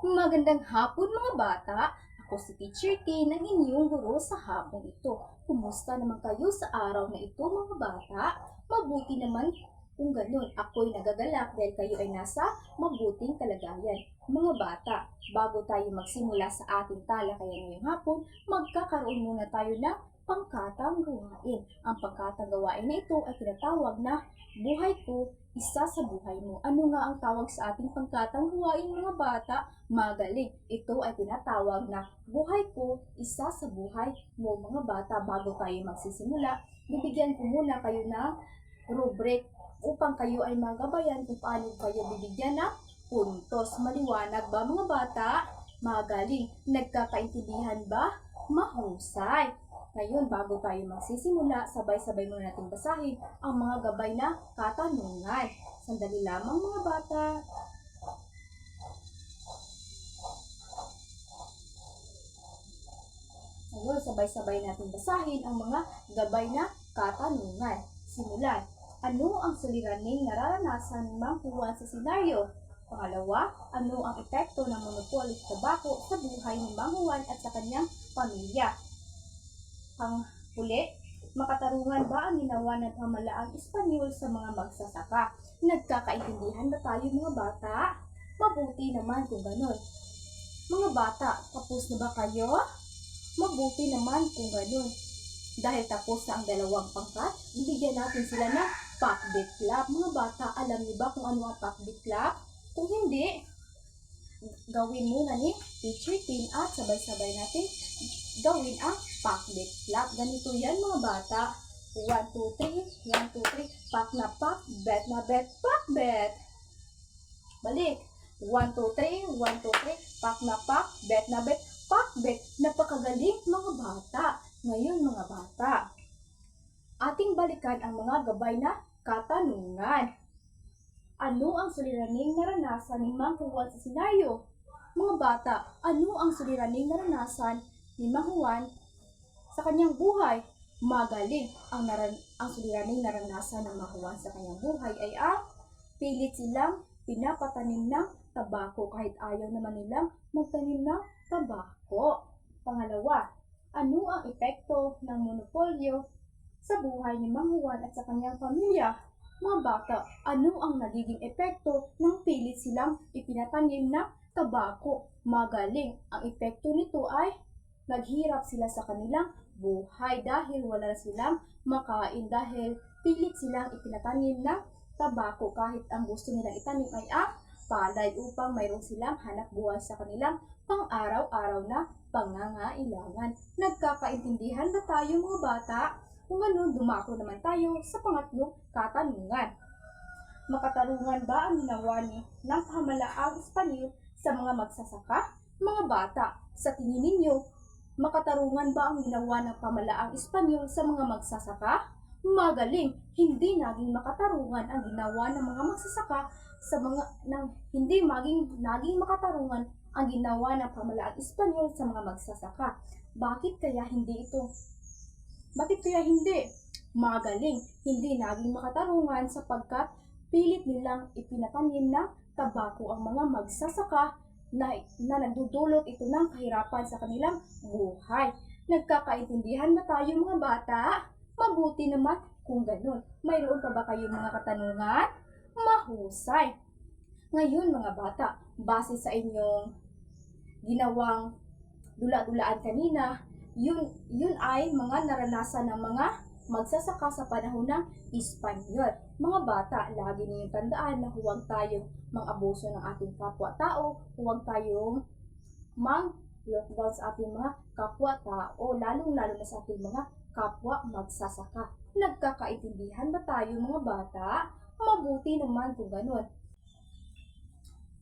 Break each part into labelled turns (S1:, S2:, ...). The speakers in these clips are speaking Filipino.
S1: Magandang hapon mga bata! Ako si Teacher K ng inyong guro sa hapon ito. Kumusta naman kayo sa araw na ito mga bata? Mabuti naman kung ganun. Ako'y nagagalak dahil kayo ay nasa mabuting kalagayan. Mga bata, bago tayo magsimula sa ating talakayan ngayong hapon, magkakaroon muna tayo ng pangkatang gawain. Ang pangkatang gawain na ito ay tinatawag na buhay ko, isa sa buhay mo. Ano nga ang tawag sa ating pangkatang gawain mga bata? Magaling. Ito ay tinatawag na buhay ko, isa sa buhay mo mga bata. Bago tayo magsisimula, bibigyan ko muna kayo ng rubric upang kayo ay magabayan kung paano kayo bibigyan ng puntos. Maliwanag ba mga bata? Magaling. Nagkakaintindihan ba? Mahusay. Ngayon, bago tayo magsisimula, sabay-sabay muna natin basahin ang mga gabay na katanungan. Sandali lamang mga bata. Ngayon, sabay-sabay natin basahin ang mga gabay na katanungan. Simulan. Ano ang suliraning nararanasan ni Mang Juan sa senaryo? Pangalawa, ano ang epekto ng monopoly sa tabako sa buhay ni Mang Juan at sa kanyang pamilya? Panghuli, makatarungan ba ang ginawa ng pamahalaang Espanyol sa mga magsasaka? Nagkakaintindihan ba tayo mga bata? Mabuti naman kung ganun. Mga bata, tapos na ba kayo? Mabuti naman kung ganun. Dahil tapos na ang dalawang pangkat, bibigyan natin sila ng Pakbet Club. Mga bata, alam niyo ba kung ano ang Pakbet Club? Kung hindi, gawin muna ni Teacher Tin at sabay-sabay natin gawin ang Pakbet Club. Ganito yan mga bata. 1, 2, 3, 1, 2, 3, pak na pak, bet na bet, pakbet. Balik. 1, 2, 3, 1, 2, 3, pak na pak, bet na bet, pakbet. Napakagaling mga bata. Ngayon mga bata, ating balikan ang mga gabay na katanungan. Ano ang suliraning naranasan ni Mang Juan sa senaryo? Mga bata, ano ang suliraning naranasan ni Mang Juan sa kanyang buhay? Magaling. Ang suliraning naranasan ng Mang Juan sa kanyang buhay ay ang pilit silang pinapatanim ng tabako kahit ayaw naman nilang magtanim ng tabako. Pangalawa, ano ang epekto ng monopolyo sa buhay ni Mang Juan at sa kanyang pamilya? Mga bata, ano ang nagiging epekto ng pilit silang ipinatanim ng tabako? Magaling. Ang epekto nito ay naghirap sila sa kanilang buhay dahil wala silang makain dahil pilit silang ipinatanim ng tabako kahit ang gusto nilang itanim ay ang palay upang mayroon silang hanap buhay sa kanilang pang-araw-araw na pangangailangan. Nagkakaintindihan ba tayo mga bata? Kung ganun, dumako naman tayo sa pangatlong katanungan. Makatarungan ba ang ginawa ng pamahalaang Espanyol sa mga magsasaka? Mga bata, sa tingin ninyo, makatarungan ba ang ginawa ng pamahalaang Espanyol sa mga magsasaka? Magaling. Hindi naging makatarungan ang ginawa ng mga magsasaka sa naging makatarungan ang ginawa ng pamahalaang Espanyol sa mga magsasaka. Bakit kaya hindi? Magaling. Hindi naging makatarungan sapagkat pilit nilang ipinatanim ng tabako ang mga magsasaka na nagdudulot ito ng kahirapan sa kanilang buhay. Nagkakaintindihan ba tayo mga bata? Mabuti naman kung ganun. Mayroon pa ba kayong mga katanungan? Mahusay. Ngayon mga bata, base sa inyong ginawang dula-dulaan kanina, yun ay mga naranasan ng mga magsasaka sa panahon ng Espanyol. Mga bata, lagi ninyong tandaan na huwag tayong mang-abuso ng ating kapwa-tao, huwag tayong mang-lockdown sa ating mga kapwa-tao, lalong-lalo na sa ating mga kapwa magsasaka. Nagkakaintindihan ba tayo mga bata? Mabuti naman kung ganun.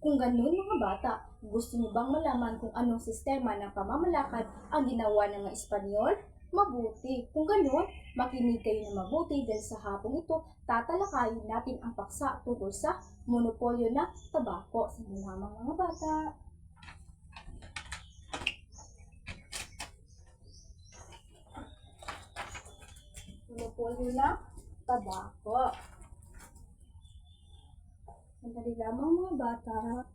S1: Kung ganun mga bata, gusto niyo bang malaman kung anong sistema ng pamamalakad ang ginawa ng mga Espanyol? Mabuti. Kung ganun, makinig kayo na mabuti dahil sa hapong ito, tatalakayin natin ang paksa tungkol sa monopolyo ng tabako. Sa lamang mga bata. Monopolyo ng tabako. Sandali lamang mga bata.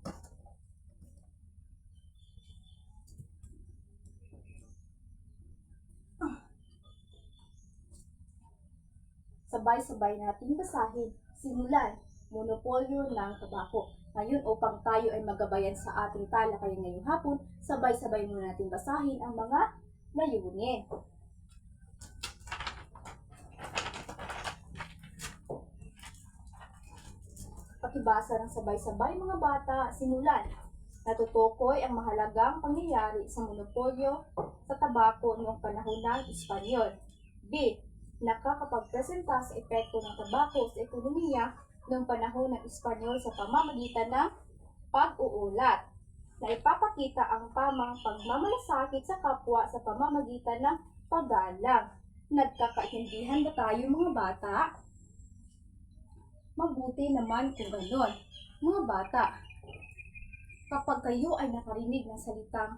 S1: Sabay-sabay nating basahin. Simulan, monopolyo ng tabako. Ngayon, upang tayo ay magabayan sa ating talakayan ngayong hapon, sabay-sabay muna natin basahin ang mga layunin. Pakibasa ng sabay-sabay mga bata, simulan. Natutukoy ang mahalagang pangyayari sa monopolyo sa tabako noong panahon ng Espanyol. B. Nakakapagpresenta sa epekto ng tabako sa ekonomiya noong panahon ng Espanyol sa pamamagitan ng pag-uulat, na ipapakita ang tamang pagmamalasakit sa kapwa sa pamamagitan ng paggalang. Nagkakaintindihan ba tayo mga bata? Mabuti naman kung ganon. Mga bata, kapag kayo ay nakarinig ng salitang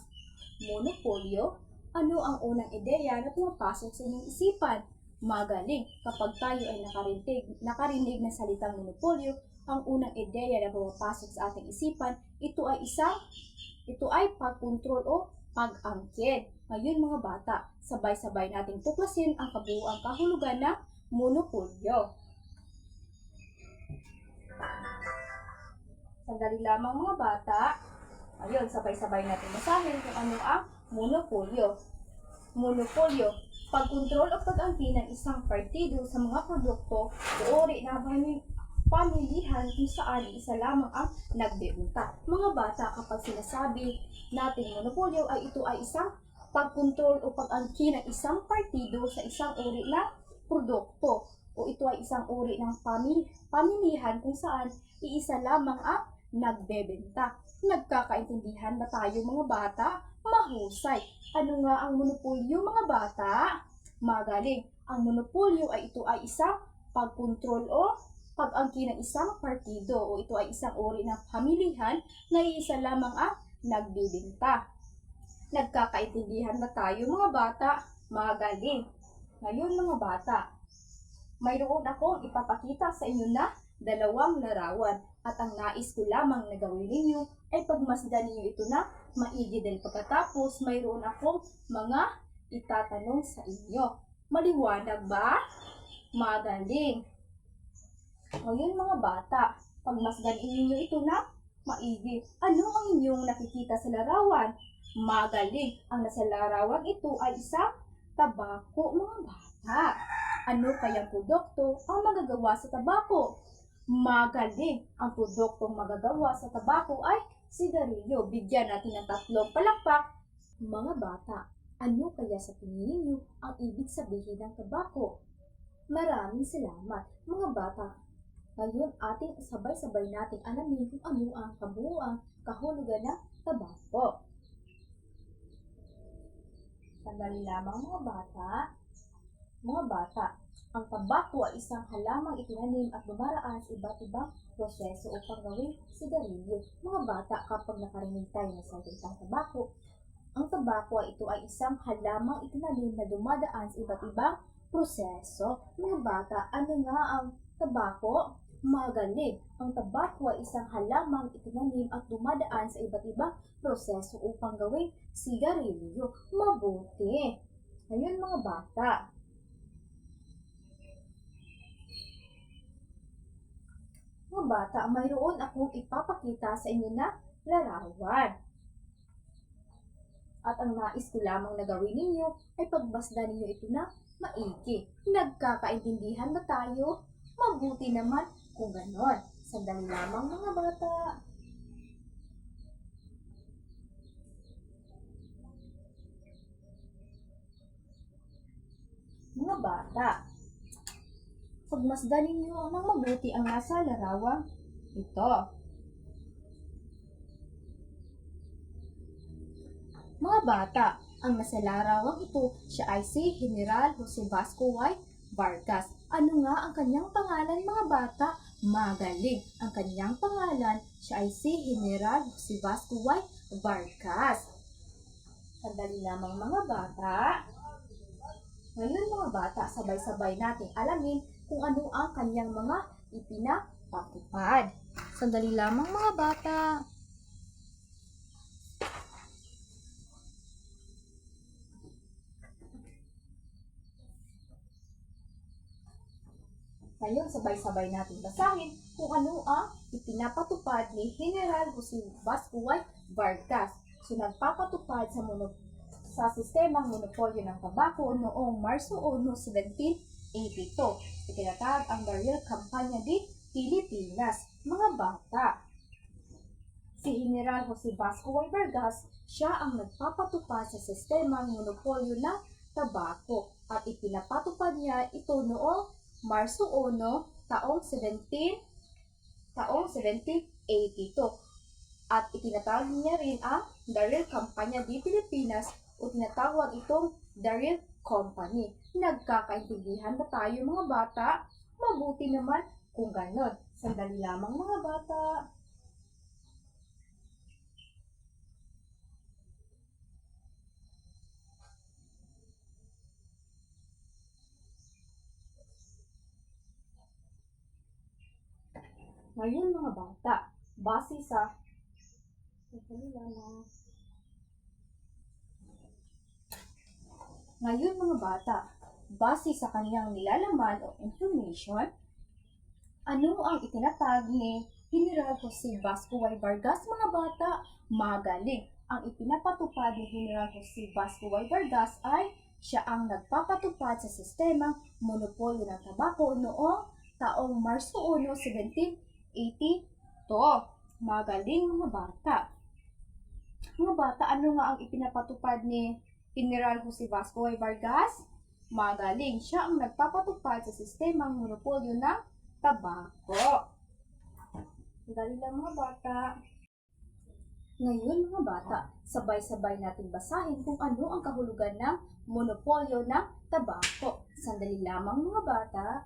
S1: monopolyo, ano ang unang ideya na pumapasok sa inyong isipan? Magaling. Kapag tayo ay nakarinig ng salitang monopolyo, ang unang ideya na pumapasok sa ating isipan, ito ay pagkontrol o pag-angkin. Ngayon mga bata, sabay-sabay nating tuklasin ang kabuuang kahulugan ng monopolyo. Sandali lamang mga bata. Ayun, sabay-sabay natin basahin kung ano ang monopolyo. Monopolyo, pagkontrol o pag-angkin ng isang partido sa mga produkto o uri ng pamilihan kung saan isa lamang ang nagbebenta. Mga bata, kapag sinasabi natin monopolyo ay ito ay isang pagkontrol o pag-angkin ng isang partido sa isang uri ng produkto o ito ay isang uri ng pamilihan kung saan iisa lamang ang nagbebenta. Nagkakaintindihan ba tayo mga bata? Mahusay. Ano nga ang monopolyo mga bata? Magaling. Ang monopolyo ay ito ay isang pagkontrol o pag-angkin ng isang partido o ito ay isang uri ng pamilihan na iisa lamang ang nagbebenta. Nagkakaintindihan ba tayo mga bata? Magaling. Ngayon mga bata, mayroon akong ipapakita sa inyo na dalawang larawan at ang nais ko lamang na gawin ninyo ay pagmasdan ninyo ito na maigi dahil pagkatapos mayroon akong mga itatanong sa inyo. Maliwanag ba? Magaling. Ngayon mga bata, pagmasdan ninyo ito na maigi. Ano ang inyong nakikita sa larawan? Magaling. Ang nasa larawan ito ay isang tabako mga bata. Ano kayang produkto ang magagawa sa tabako? Magaling. Ang produktong magagawa sa tabako ay sigarilyo. Bigyan natin ng 3 palakpak. Mga bata, ano kaya sa tingin ninyo ang ibig sabihin ng tabako? Maraming salamat. Mga bata, ngayon ating sabay-sabay nating alamin kung ano ang kabuuang kahulugan ng tabako. Sandali lamang mga bata. Mga bata, ang tabako ay isang halamang itinanim at dumaraan sa iba't ibang proseso upang gawing sigarilyo. Mga bata, kapag nakarinig tayo ng salitang tabako, ang tabako ay ito ay isang halamang itinanim na dumadaan sa iba't ibang proseso. Mga bata, ano nga ang tabako? Magaling. Ang tabako ay isang halamang itinanim at dumadaan sa iba't ibang proseso upang gawing sigarilyo. Mabuti. Ngayon mga bata, mayroon akong ipapakita sa inyo na larawan. At ang nais ko lamang na gawin ninyo ay pagbasdan ninyo ito na maigi. Nagkakaintindihan ba tayo? Mabuti naman kung ganon. Sandali lamang mga bata. Mga bata, pagmasdan ninyo ng mabuti ang nasa larawang ito. Mga bata, ang nasa larawang ito, siya ay si General Jose Vasco Y. Vargas. Ano nga ang kanyang pangalan mga bata? Magaling. Ang kanyang pangalan, siya ay si General Jose Vasco Y. Vargas. Sandali lamang mga bata. Ngayon mga bata, sabay-sabay nating alamin kung ano ang kanyang mga ipinapatupad. Sandali lamang mga bata. Ngayon, sabay-sabay natin basahin kung ano ang ipinapatupad ni General Jose Vasco Y. Vargas. So, nagpapatupad sa sistemang monopolyo ng tabako noong Marso 1, 1782. Itinatag ang Baril Campanya de Pilipinas. Mga bata, si General Jose Vasco Y. Vargas, siya ang nagpapatupad sa sistemang monopolyo ng tabako at ipinapatupad niya ito noong Marso 1, taong 1782. At itinatawag niya rin ang Daril Campanya de Pilipinas o tinatawag itong Daril Company. Nagkakaintindihan ba tayo mga bata? Mabuti naman kung ganon. Sandali lamang mga bata. Ngayon mga bata, base sa kaniyang nilalaman o information, ano ang itinatag ni General Jose Vasco Y. Vargas mga bata? Magaling. Ang ipinapatupad ni General Jose Vasco Y. Vargas ay siya ang nagpapatupad sa sistemang monopolyo ng tabako noong taong Marso 1, 1782. Magaling mga bata. Mga bata, ano nga ang ipinapatupad ni General Jose Vasco Y. Vargas? Magaling. Siya ang nagpapatupad sa sistemang monopolyo ng tabako. Dali lang mga bata. Ngayon mga bata, sabay-sabay natin basahin kung ano ang kahulugan ng monopolyo ng tabako. Sandali lamang mga bata.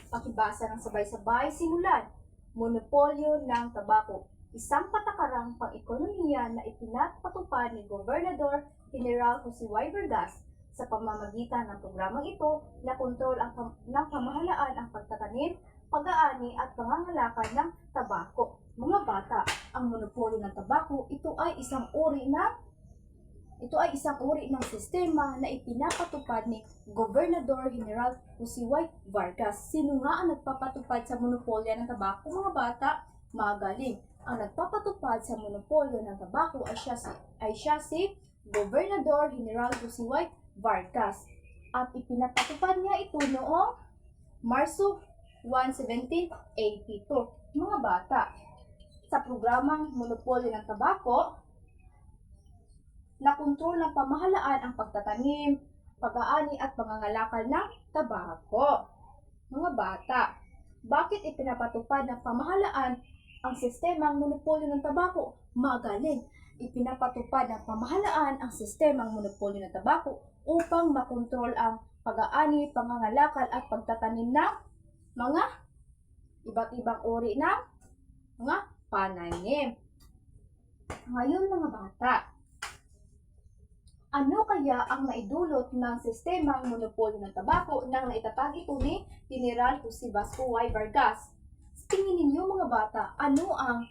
S1: Pakibasa ng sabay-sabay, simulan. Monopolyo ng tabako. Isang patakarang pang-ekonomiya na ipinapatupad ni Gobernador General Jose Y. Vargas. Sa pamamagitan ng programang ito, nakontrol ng pamahalaan ang pagtatanim, pag-aani at pangangalakal ng tabako. Mga bata, ang monopolyo ng tabako, ito ay isang uri ng sistema na ipinapatupad ni Gobernador General Jose Y. Vargas. Sino nga ang nagpapatupad sa monopolyo ng tabako mga bata? Magaling. Ang nagpapatupad sa monopolyo ng tabako ay siya si Gobernador General Jose Y. Vargas. At ipinapatupad niya ito noong Marso 1, 1782. Mga bata, sa programang monopolyo ng tabako, nakontrol ng pamahalaan ang pagtatanim, pag-aani at pangangalakal ng tabako. Mga bata, bakit ipinapatupad ng pamahalaan ang sistemang monopolyo ng tabako? Magaling. Ipinapatupad ng pamahalaan ang sistemang monopolyo ng tabako upang makontrol ang pag-aani, pangangalakal at pagtatanim ng mga iba't ibang uri ng mga pananim. Ngayon mga bata, ano kaya ang naidulot ng sistemang monopolyo ng tabako nang naitatag ito ni General Jose Vasco Y. Vargas? Tingin ninyo mga bata, ano ang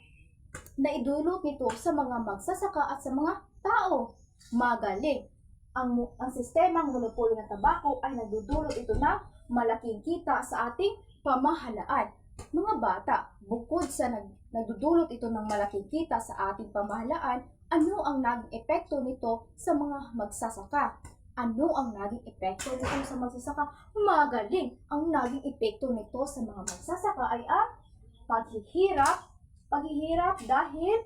S1: naidulot nito sa mga magsasaka at sa mga tao? Magaling. Ang sistemang monopolyo ng tabako ay nagdudulot ito ng malaking kita sa ating pamahalaan. Mga bata, bukod sa nagdudulot ito ng malaking kita sa ating pamahalaan, ano ang naging epekto nito sa mga magsasaka? Ano ang naging epekto nito sa magsasaka? Magaling! Ang naging epekto nito sa mga magsasaka ay ang paghihirap dahil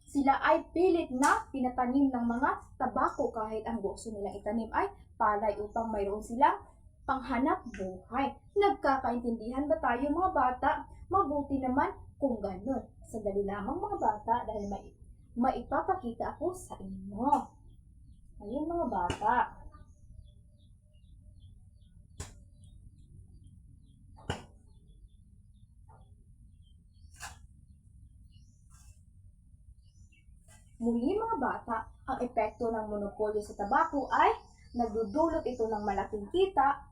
S1: sila ay pilit na pinatanim ng mga tabako kahit ang gusto nilang itanim ay palay upang mayroon silang panghanap buhay. Nagkakaintindihan ba tayo mga bata? Mabuti naman kung ganun. Sandali lamang mga bata dahil maipapakita ako sa inyo. Ayun mga bata. Muli mga bata, ang epekto ng monopolyo sa tabako ay nagdudulot ito ng malaking kita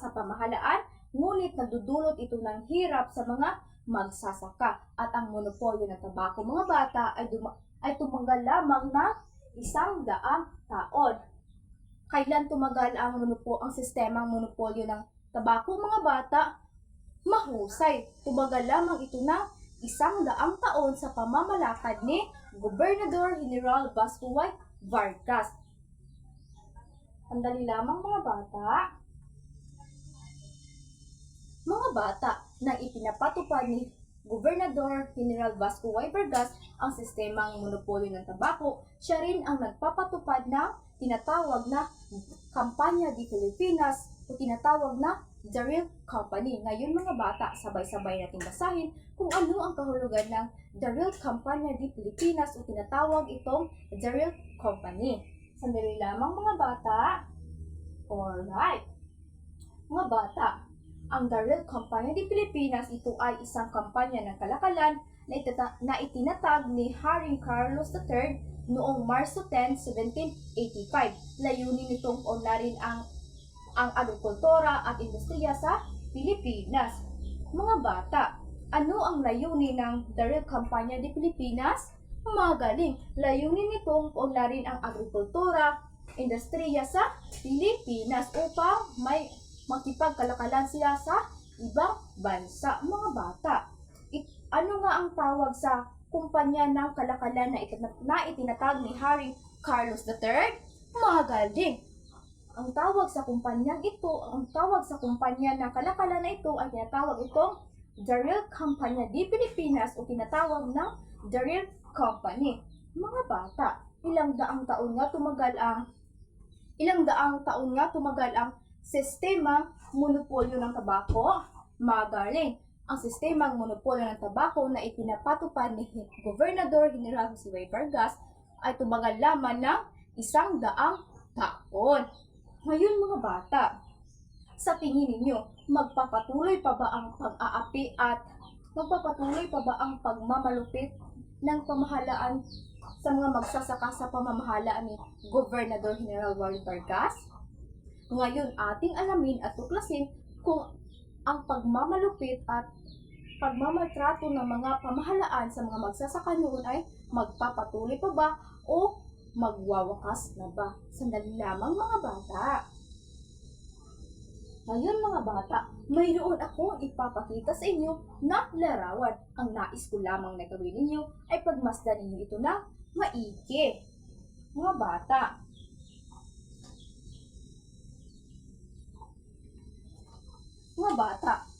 S1: sa pamahalaan, ngunit nagdudulot ito ng hirap sa mga magsasaka at ang monopolyo ng tabako mga bata ay tumagal lamang ng 100 taon. Kailan tumagal ang sistemang monopolyo ng tabako mga bata? Mahusay, tumagal lamang ito ng 100 taon sa pamamalakad ni Gobernador General Vasco Y. Vargas. Sandali lamang mga bata. Mga bata, nang ipinapatupad ni Gobernador General Vasco Y. Vargas ang sistemang monopolyo ng tabako, siya rin ang nagpapatupad ng tinatawag na Kampanya de Pilipinas o tinatawag na The Real Company. Ngayon mga bata, sabay-sabay natin basahin kung ano ang kahulugan ng The Real Kampanya de Pilipinas o tinatawag itong The Real Company. Sandali lamang mga bata. Alright. Mga bata, ang The Real Kampanya de Pilipinas, ito ay isang kampanya ng kalakalan na itinatag ni Haring Carlos III noong Marso 10, 1785. Layunin nitong unlarin ang agrikultura at industriya sa Pilipinas. Mga bata, ano ang layunin ng The Real Kampanya de Pilipinas? Magaling, layunin nitong unlarin ang agrikultura, industriya sa Pilipinas upang may makipagkalakalan sila sa ibang bansa. Mga bata, ano nga ang tawag sa kumpanya ng kalakalan na itinatag ni Haring Carlos III? Magaling! Ang tawag sa kumpanya ng kalakalan na ito ay tinatawag itong The Real Kampanya de Pilipinas o tinatawag ng The Real Company. Mga bata, ilang daang taon nga tumagal ang sistemang monopolyo ng tabako? Magaling! Ang sistemang monopolyo ng tabako na ipinapatupad ni Gobernador General Jose Y. Vargas ay tumagal lamang ng 100 taon. Ngayon mga bata, sa tingin ninyo, magpapatuloy pa ba ang pag-aapi at magpapatuloy pa ba ang pagmamalupit ng pamahalaan sa mga magsasaka sa pamamahalaan ni Gobernador General Y. Vargas? Ngayon ating alamin at tuklasin kung ang pagmamalupit at pagmamaltrato ng mga pamahalaan sa mga magsasaka noon ay magpapatuloy pa ba o magwawakas na ba? Sandali lamang mga bata. Ngayon mga bata, mayroon akong ipapakita sa inyo na larawan. Ang nais ko lamang na gawin ninyo ay pagmasdan ninyo ito ng maigi. Mga bata,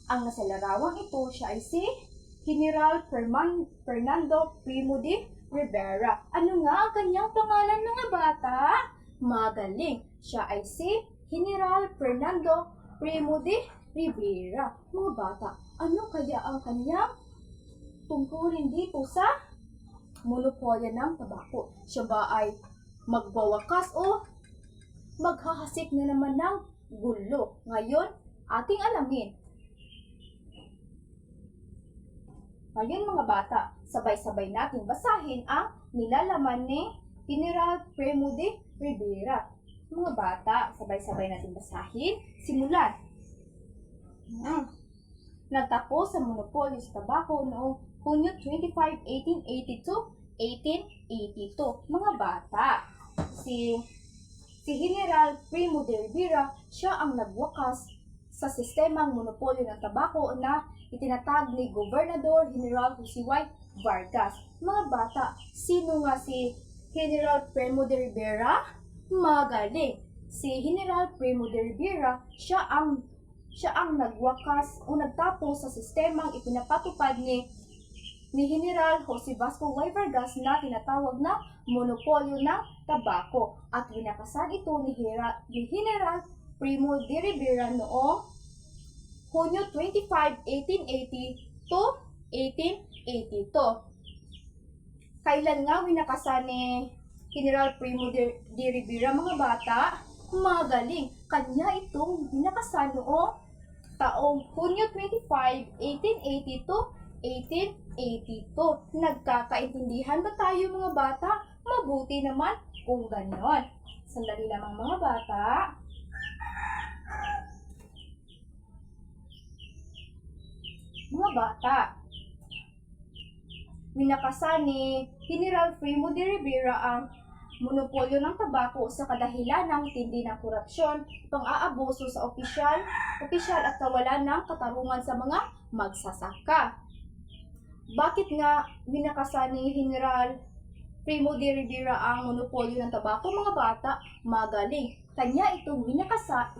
S1: ang nasa larawang ito siya ay si General Fernando Primo de Rivera. Ano nga ang kanyang pangalan mga bata? Magaling! Siya ay si General Fernando Primo de Rivera. Mga bata, ano kaya ang kanyang tungkulin dito sa monopolyo ng tabako? Siya ba ay magwawakas o maghahasik na naman ng gulo? Ngayon, ating alamin. Ngayon mga bata, sabay-sabay natin basahin ang nilalaman ni General Primo de Rivera. Mga bata, sabay-sabay natin basahin. Simulan. Nagtapos sa monopolyo sa tabako noong Hunyo 25, 1882. Mga bata, si General Primo de Rivera, siya ang nagwakas sa sistemang monopolyo ng tabako na itinatag ni Gobernador General Jose Y. Vargas. Mga bata, sino nga si General Primo de Rivera? Magaling! Si General Primo de Rivera, siya ang nagwakas o nagtapos sa sistemang ipinapatupad ni General Jose Vasco Y. Vargas na tinatawag na monopolyo ng tabako at winakasan ito ni General Primo de Rivera noong Hunyo 25, 1880 to 1882. Kailan nga winakasan ni General Primo de Rivera mga bata? Magaling! Kanya itong winakasan noong taong Hunyo 25, 1880 to 1882. Nagkakaintindihan ba tayo mga bata? Mabuti naman kung ganon. Sandali lamang mga bata. Mga bata, winakasan ni General Primo de Rivera ang monopolyo ng tabako sa kadahilan ng tindi ng korupsyon, pang-aabuso sa opisyal at kawalan ng katarungan sa mga magsasaka. Bakit nga winakasan ni General Primo de Rivera ang monopolyo ng tabako, mga bata? Magaling. Kanya itong winakasan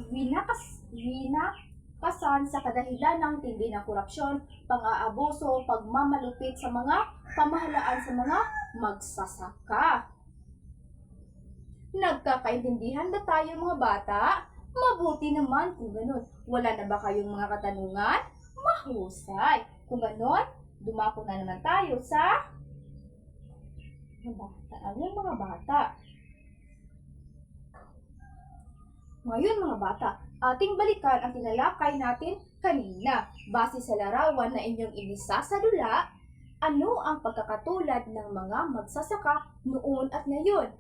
S1: sa kadahilan ng tindi ng korupsyon, pang-aabuso, pagmamalupit sa mga pamahalaan sa mga magsasaka. Nagkakaintindihan ba tayo, mga bata? Mabuti naman kung ganun. Wala na ba kayong mga katanungan? Mahusay. Kung ganun, dumako na naman tayo sa mga bata. Ngayon, mga bata, ating balikan ang tinalakay natin kanina. Base sa larawan na inyong inisa sa dula, ano ang pagkakatulad ng mga magsasaka noon at ngayon?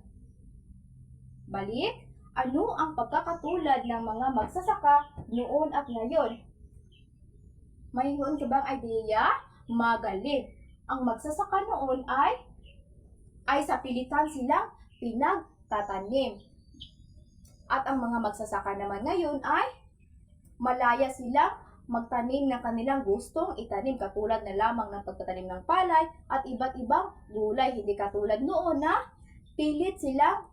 S1: Balik, ano ang pagkakatulad ng mga magsasaka noon at ngayon? Mayroon ka bang idea? Magaling. Ang magsasaka noon ay sa pilitan silang pinagtatanim. At ang mga magsasaka naman ngayon ay malaya silang magtanim ng kanilang gustong itanim, katulad na lamang ng pagtatanim ng palay at iba't ibang gulay. Hindi katulad noon na pilit silang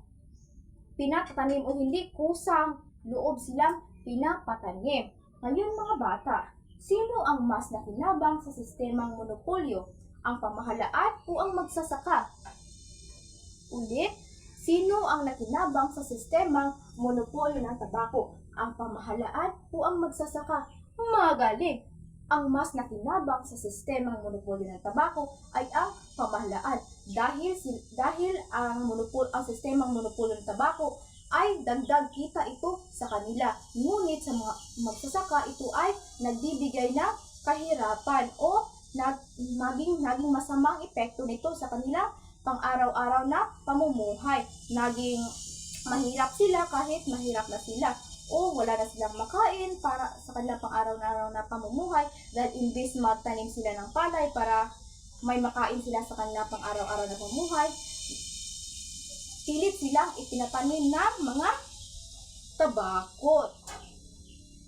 S1: pinatatanim o hindi, kusang loob silang pinapatanim. Ngayon, mga bata, sino ang mas nakinabang sa sistemang monopolyo? Ang pamahalaan o ang magsasaka? Ulit, sino ang nakinabang sa sistemang monopolyo ng tabako? Ang pamahalaan o ang magsasaka? Magaling! Ang mas nakinabang sa sistemang monopolyo ng tabako ay ang pamahalaan, dahil ang sistemang monopolyo ng tabako ay dagdag kita ito sa kanila. Ngunit sa mga magsasaka, ito ay nagbibigay ng kahirapan o naging masamang epekto nito sa kanilang pang-araw-araw na pamumuhay. Naging mahirap sila kahit mahirap na sila, o wala na silang makain para sa kanilang pang-araw-araw na pamumuhay, dahil imbes magtanim sila ng palay para may makain sila sa kanilang pang-araw-araw na pamumuhay, pilit silang itinatanim ng mga tabako.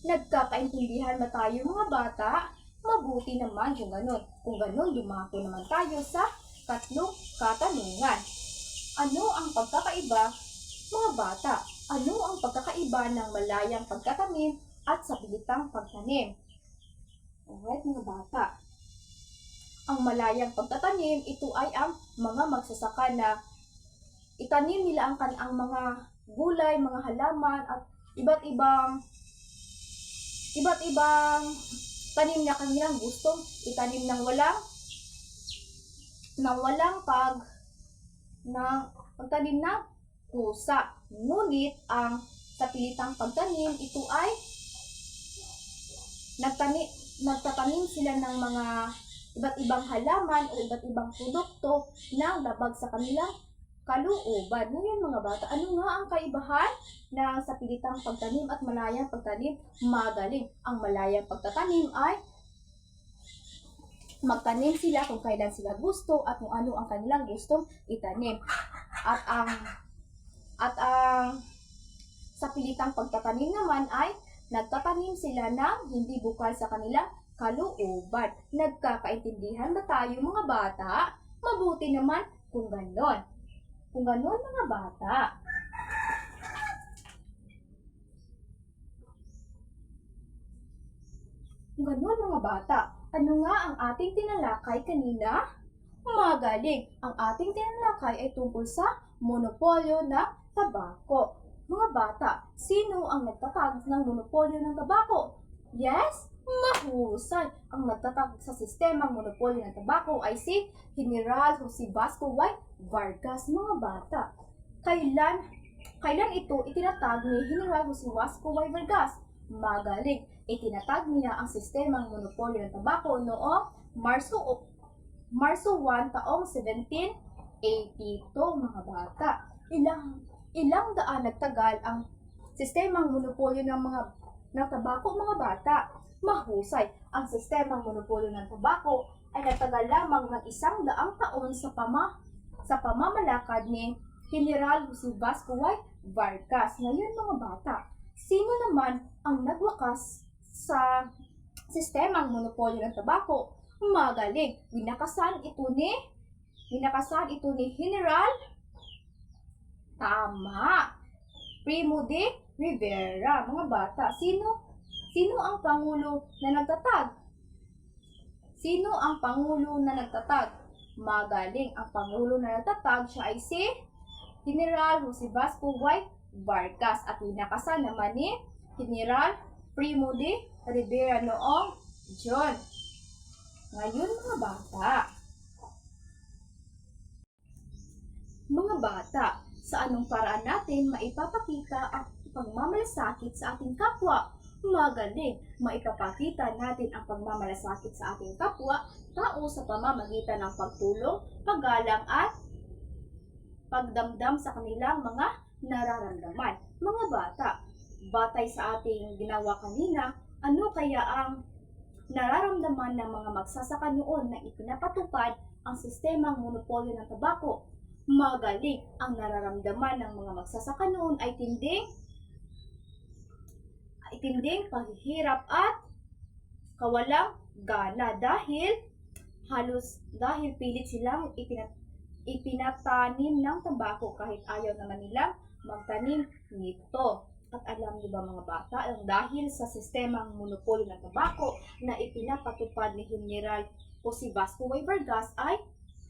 S1: Nagkakaintindihan ba tayo, mga bata? Mabuti naman kung ganun. Kung ganun, dumako naman tayo sa tatlong katanungan. Ano ang pagkakaiba, mga bata? Ano ang pagkakaiba ng malayang pagtatanim at sabilitang pagtanim? Alright, mga bata. Ang malayang pagtatanim, ito ay ang mga magsasaka na itanim nila ang mga gulay, mga halaman at iba't ibang tanim na kanilang gustong itanim ng walang pagtanim ng kusa. Ngunit ang sapilitang pagtanim, ito ay nagtatanim sila ng mga iba't ibang halaman o iba't ibang produkto na labag sa kanilang kalooban. Ngayon, mga bata, ano nga ang kaibahan ng sapilitang pagtanim at malayang pagtanim? Magaling. Ang malayang pagtatanim ay magtanim sila kung kailan sila gusto at kung ano ang kanilang gustong itanim. At ang sapilitang pagtatanim naman ay nagtatanim sila ng hindi bukal sa kanilang kalooban. Nagkakaintindihan ba tayo, mga bata? Mabuti naman kung ganon. Kung ganon, mga bata. Kung ganon, mga bata, ano nga ang ating tinalakay kanina? Magaling! Ang ating tinalakay ay tungkol sa monopolyo ng tabako. Mga bata, sino ang nagtatag ng monopolyo ng tabako? Yes? Mahusay! Ang nagtatag sa sistemang monopolyo ng tabako ay si General Jose Vasco Y. Vargas. Mga bata, kailan ito itinatag ni General Jose Vasco Y. Vargas? Magaling! Itinatag niya ang sistemang monopolyo ng tabako noong Marso 1 taong 1782, mga bata. Ilang daan nagtagal ang sistemang monopolyo ng tabako, mga bata. Mahusay. Ang sistemang monopolyo ng tabako ay nagtagal lamang ng 100 taon sa pamamalakad ni General Jose Vasco Y. Vargas. Ngayon mga bata, sino naman ang nagwakas sa sistemang monopolyo ng tabako? Magaling. Winakasan ito ni General Tama. Primo de Rivera. Mga bata, sino ang pangulo na nagtatag? Sino ang pangulo na nagtatag? Magaling. Ang pangulo na nagtatag siya ay si General Jose Vasco Y. Vargas at winakasan naman ni General Primo de Rivera noong June. Ngayon mga bata, sa anong paraan natin maipapakita ang pagmamalasakit sa ating kapwa? Magaling! Maipapakita natin ang pagmamalasakit sa ating kapwa tao sa pamamagitan ng pagtulong, paggalang at pagdamdam sa kanilang mga nararamdaman. Mga bata, batay sa ating ginawa kanina, ano kaya ang nararamdaman ng mga magsasaka noon na ipinapatupad ang sistemang monopolyo ng tabako? Magaling! Ang nararamdaman ng mga magsasaka noon ay tinding paghihirap at kawalang gana dahil pilit silang ipinatanim ng tabako kahit ayaw naman nilang magtanim nito. At alam niyo ba mga bata, dahil sa sistemang monopolyo ng tabako na ipinapatupad ni General Jose Vasco Y. Vargas ay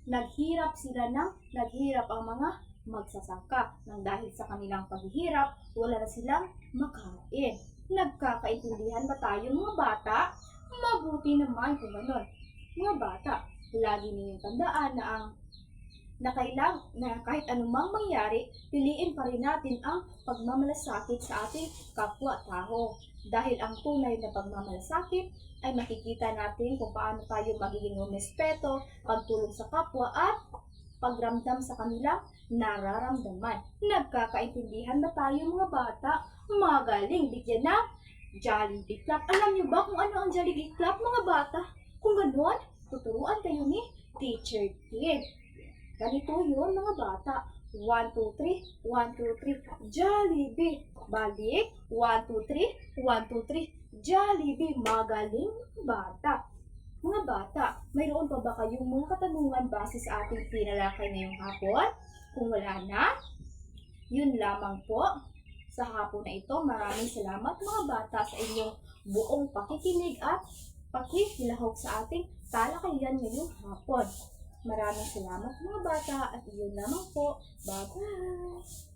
S1: naghirap ang mga magsasaka. Nang dahil sa kanilang paghihirap, wala na silang makain. Nagkakaintindihan ba tayo mga bata? Mabuti naman kung ganon. Mga bata, lagi ninyong tandaan na kahit anumang mangyari, piliin pa rin natin ang pagmamalasakit sa ating kapwa-tao. Dahil ang tunay na pagmamalasakit ay makikita natin kung paano tayo magiging rumespeto, pagtulong sa kapwa at pagramdam sa kanilang nararamdaman. Nagkakaintindihan ba tayo mga bata? Magaling! Bigyan ng Jollibee Clap. Alam niyo ba kung ano ang Jollibee Clap mga bata? Kung ganoon, tuturuan kayo ni Teacher Kid. Ganito yun mga bata. 1, 2, 3, 1, 2, 3, Jollibee. Balik. 1, 2, 3, 1, 2, 3, Jollibee. Magaling mga bata. Mga bata, mayroon pa ba kayong mga katanungan base sa ating tinalakay ngayong hapon? Kung wala na, yun lamang po. Sa hapon na ito, maraming salamat mga bata sa inyong buong pakikinig at pakikilahok sa ating talakayan ngayong hapon. Maraming salamat mga bata at iyon lamang po. Bye-bye!